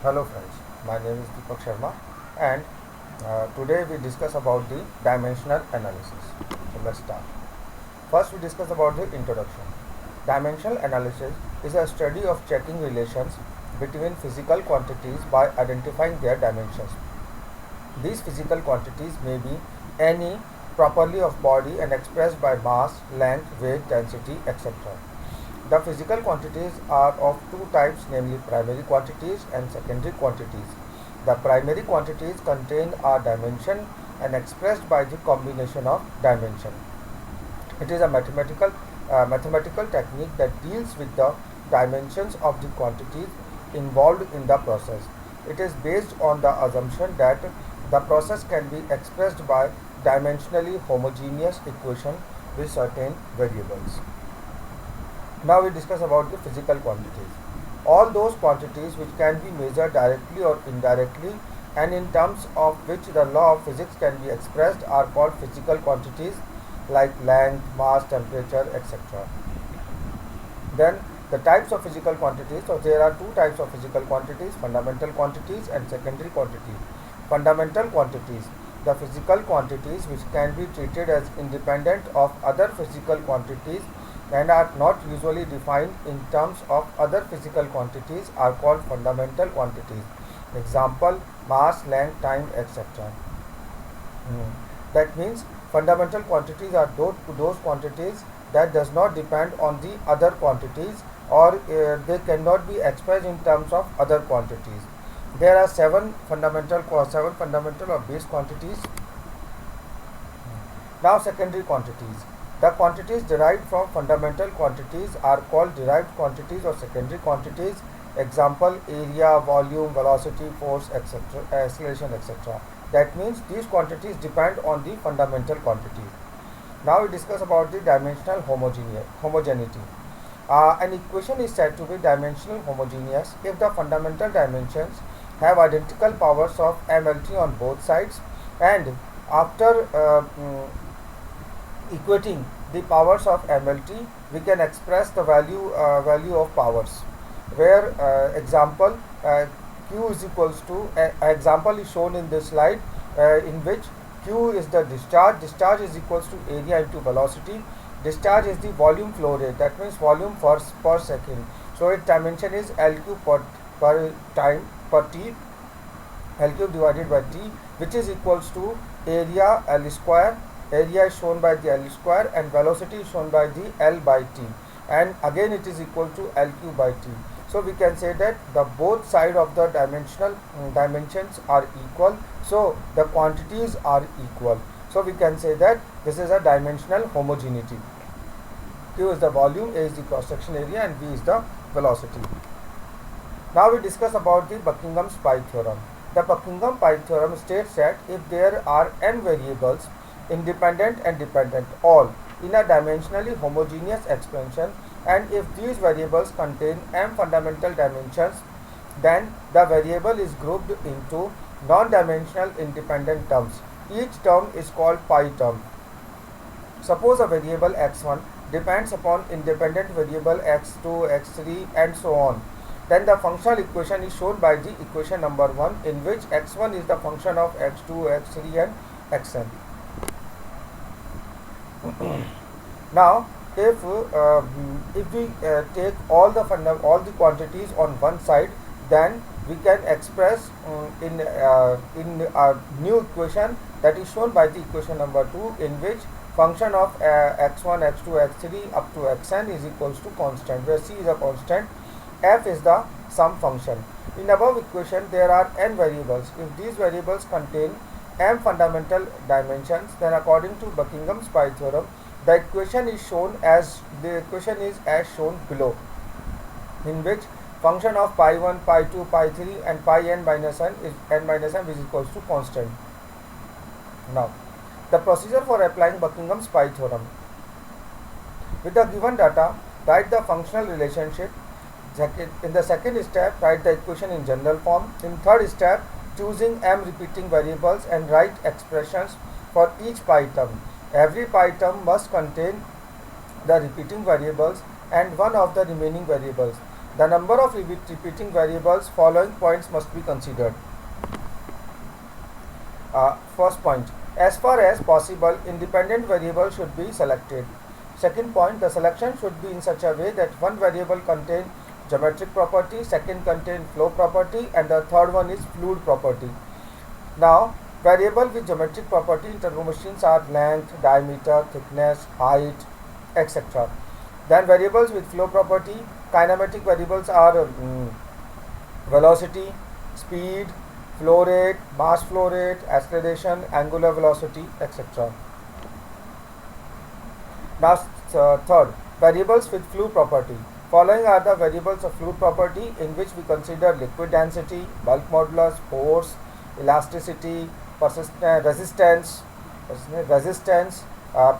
Hello friends, my name is Deepak Sharma and today we discuss about the dimensional analysis. So let's start. First we discuss about the introduction. Dimensional analysis is a study of checking relations between physical quantities by identifying their dimensions. These physical quantities may be any property of body and expressed by mass, length, weight, density, etc. The physical quantities are of two types, namely primary quantities and secondary quantities. The primary quantities contain a dimension and expressed by the combination of dimension. It is a mathematical technique that deals with the dimensions of the quantities involved in the process. It is based on the assumption that the process can be expressed by dimensionally homogeneous equation with certain variables. Now we discuss about the physical quantities. All those quantities which can be measured directly or indirectly and in terms of which the law of physics can be expressed are called physical quantities like length, mass, temperature, etc. Then the types of physical quantities. So there are two types of physical quantities, fundamental quantities and secondary quantities. Fundamental quantities, the physical quantities which can be treated as independent of other physical quantities and are not usually defined in terms of other physical quantities are called fundamental quantities. Example, mass, length, time, etc. That means fundamental quantities are those quantities that does not depend on the other quantities or they cannot be expressed in terms of other quantities. There are seven fundamental or base quantities. Now secondary quantities. The quantities derived from fundamental quantities are called derived quantities or secondary quantities. Example, area, volume, velocity, force, etc., acceleration, etc. That means these quantities depend on the fundamental quantities. Now we discuss about the dimensional homogeneity. An equation is said to be dimensional homogeneous if the fundamental dimensions have identical powers of MLT on both sides, and after equating the powers of MLT, we can express the value of powers. Where example Q is equals to example is shown in this slide in which Q is the discharge. Discharge is equals to area into velocity. Discharge is the volume flow rate. That means volume per second. So its dimension is LQ per time per t. L cube divided by t, which is equals to area L square. Area is shown by the L square and velocity is shown by the L by t, and again it is equal to L cube by t. So we can say that the both side of the dimensions are equal, so the quantities are equal. So we can say that this is a dimensional homogeneity. Q is the volume, A is the cross section area, and V is the velocity. Now we discuss about the Buckingham's pi theorem. The Buckingham pi theorem states that if there are n variables, independent and dependent, all in a dimensionally homogeneous expansion, and if these variables contain m fundamental dimensions, then the variable is grouped into non-dimensional independent terms. Each term is called pi term. Suppose a variable x1 depends upon independent variable x2, x3 and so on. Then the functional equation is shown by the equation number 1, in which x1 is the function of x2, x3 and xn. Now if we take all the quantities on one side, then we can express in a new equation that is shown by the equation number 2, in which function of x1, x2, x3 up to xn is equals to constant, where c is a constant, f is the sum function. In above equation there are n variables. If these variables contain m fundamental dimensions, then according to Buckingham's pi theorem, the equation is as shown below, in which function of pi 1, pi 2, pi 3 and pi n minus n is equals to constant. Now the procedure for applying Buckingham's pi theorem. With the given data, write the functional relationship. In the second step, write the equation in general form. In third step, choosing m repeating variables and write expressions for each pi term. Every pi term must contain the repeating variables and one of the remaining variables. The number of repeating variables following points must be considered. First point, as far as possible, independent variables should be selected. Second point, the selection should be in such a way that one variable contains geometric property, second contains flow property, and the third one is fluid property. Now, variables with geometric property in turbo machines are length, diameter, thickness, height, etc. Then variables with flow property, kinematic variables are velocity, speed, flow rate, mass flow rate, acceleration, angular velocity, etc. Now, third, variables with fluid property. Following are the variables of fluid property in which we consider liquid density, bulk modulus, force, elasticity, resistance,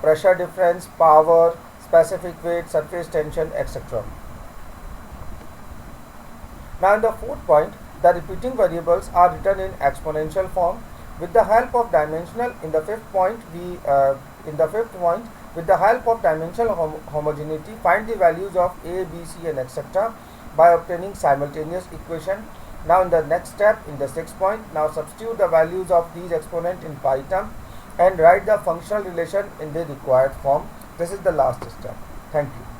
pressure difference, power, specific weight, surface tension, etc. Now, in the fourth point, the repeating variables are written in exponential form. With the help of dimensional, with the help of dimensional homogeneity, find the values of A, B, C, and etc. by obtaining simultaneous equation. Now, in the next step, in the sixth point, now substitute the values of these exponents in pi term and write the functional relation in the required form. This is the last step. Thank you.